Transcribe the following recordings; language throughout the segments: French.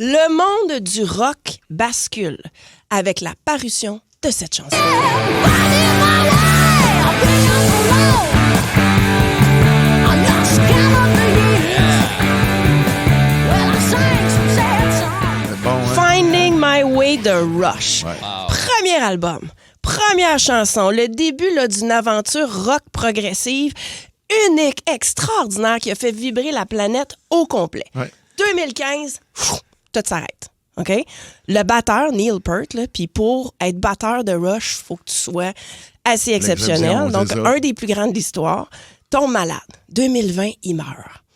Le monde du rock bascule avec la parution de cette chanson. Finding My Way de Rush. Ouais. Premier album, première chanson, le début là, d'une aventure rock progressive unique, extraordinaire qui a fait vibrer la planète au complet. Ouais. 2015, tout s'arrête. OK? Le batteur, Neil Peart, puis pour être batteur de Rush, il faut que tu sois assez exceptionnel. Donc, un des plus grands de l'histoire, tombe malade. 2020, il meurt.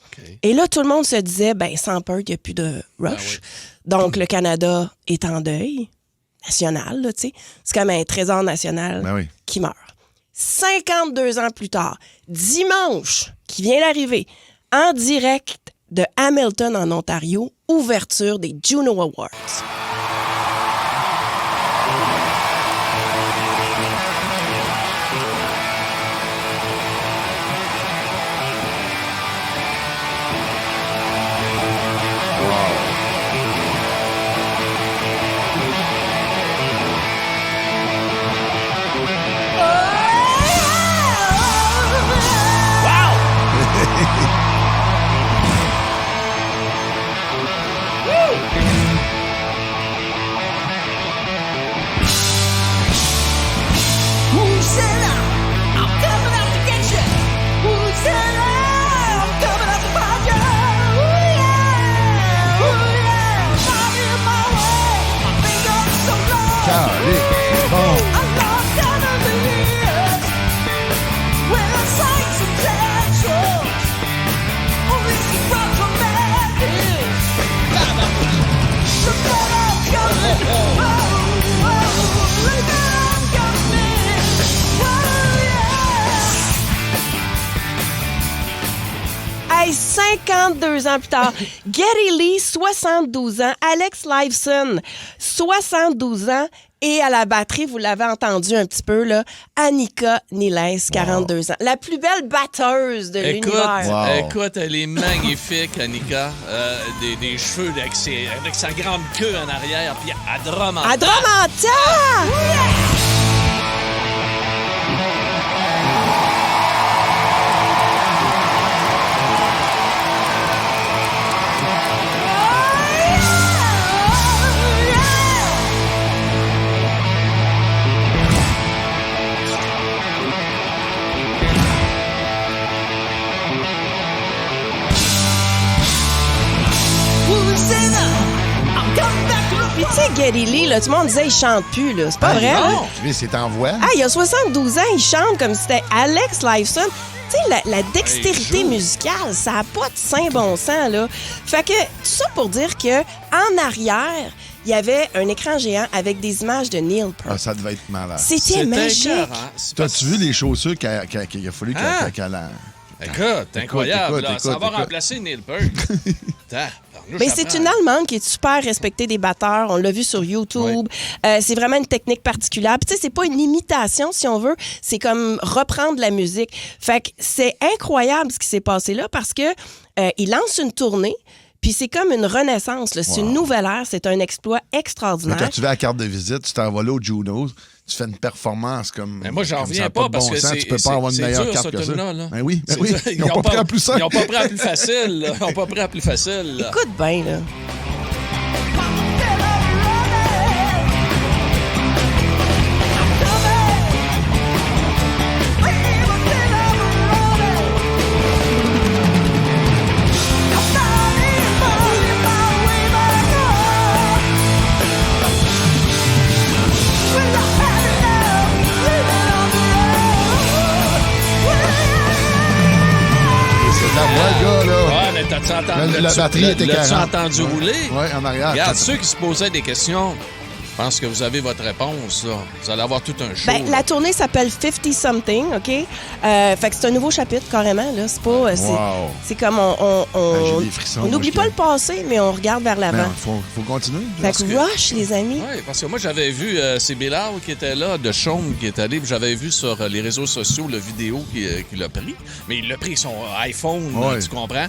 Okay. Et là, tout le monde se disait, sans Peart, il n'y a plus de Rush. Donc, le Canada est en deuil national, là, tu sais. C'est comme un trésor national qui meurt. 52 ans plus tard, dimanche, qui vient d'arriver, en direct de Hamilton, en Ontario, ouverture des Juno Awards. Hey, 52 ans plus tard, Geddy Lee, 72 ans, Alex Lifeson, 72 ans, et à la batterie, vous l'avez entendu un petit peu, là, Annika Niles, 42 ans. La plus belle batteuse de l'univers. Écoute, elle est magnifique, Annika. Des cheveux avec sa grande queue en arrière, puis à drum en À drum en temps! Puis tu sais, Geddy Lee, là, tout le monde disait il chante plus, là. C'est pas vrai, là? Non, c'est en voix. Ah, il a 72 ans, il chante comme si c'était Alex Lifeson. Tu sais, la dextérité musicale, ça n'a pas de saint bon sens, là. Fait que, tout ça pour dire que en arrière, il y avait un écran géant avec des images de Neil Peart. Ah, ça devait être malade. C'était magique. T'as-tu vu les chaussures qu'il a fallu qu'elle a... Écoute, incroyable. Écoute, ça va remplacer Neil Peart. Mais c'est une Allemande qui est super respectée des batteurs. On l'a vu sur YouTube. C'est vraiment une technique particulière. Puis tu sais, c'est pas une imitation, si on veut. C'est comme reprendre la musique. Fait que c'est incroyable ce qui s'est passé là parce que il lance une tournée. Puis c'est comme une renaissance. Là. C'est une nouvelle ère. C'est un exploit extraordinaire. Quand tu vas à la carte de visite, tu t'envoies là au Junos, tu fais une performance comme. Mais moi, j'en reviens pas parce que c'est. Tu peux pas avoir une meilleure carte que ça. Ben oui. Ils n'ont pas pris à plus simple. Ils n'ont pas pris à plus facile. Ils n'ont pas pris à plus facile. Écoute bien, là. La batterie était 40. L'as-tu entendu rouler? Oui, en arrière. Regarde, ceux qui se posaient des questions, Je pense que vous avez votre réponse, là. Vous allez avoir tout un show. Ben, la tournée s'appelle 50-something, OK? Fait que c'est un nouveau chapitre, carrément. Là. C'est pas... Wow. C'est comme j'ai des frissons, on n'oublie pas le passé, mais on regarde vers l'avant. Non, faut continuer. Fait que rush, les amis. Oui, parce que moi, j'avais vu, c'est Bélard qui était là, de Chaume qui est allé, puis j'avais vu sur les réseaux sociaux la vidéo qu'il a pris. Mais il l'a pris son iPhone, tu comprends,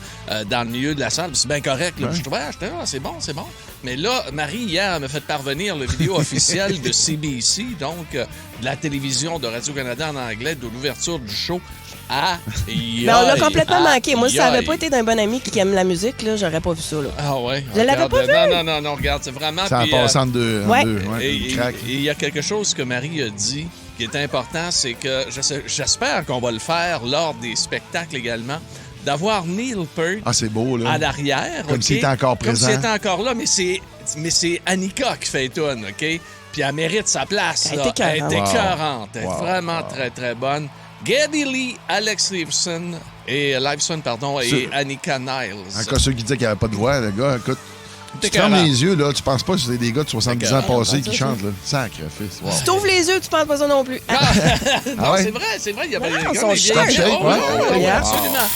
dans le milieu de la salle. C'est bien correct. Là. Je trouvais, c'est bon. Mais là, Marie, hier, m'a fait parvenir la vidéo officielle de CBC, donc de la télévision de Radio-Canada en anglais, de l'ouverture du show. Mais on l'a complètement manqué. Moi, si ça n'avait pas été d'un bon ami qui aime la musique, là, j'aurais pas vu ça. Là. Ah ouais? Je l'avais pas vu. Non, regarde, c'est vraiment... Ça en passe en deux. Et il y a quelque chose que Marie a dit qui est important, c'est que j'espère qu'on va le faire lors des spectacles également, d'avoir Neil Peart c'est beau, là. à l'arrière. Comme s'il était encore présent. Comme s'il était encore là, mais c'est Annika qui fait une, OK? Puis elle mérite sa place. Elle est écœurante. Elle est vraiment très, très bonne. Geddy Lee, Alex Lifeson et Annika Niles. Encore ceux qui disaient qu'il n'y avait pas de voix, le gars, écoute. Tu fermes les yeux, là, tu penses pas que c'est des gars de 70 ans passés qui chantent, là. Sacrifice. Si tu ouvres les yeux, tu penses pas ça non plus. Non, c'est vrai. Il y avait des son gars. Absolument.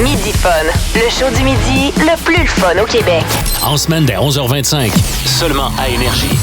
Midi Fun, le show du midi le plus fun au Québec. En semaine dès 11h25, seulement à Énergie.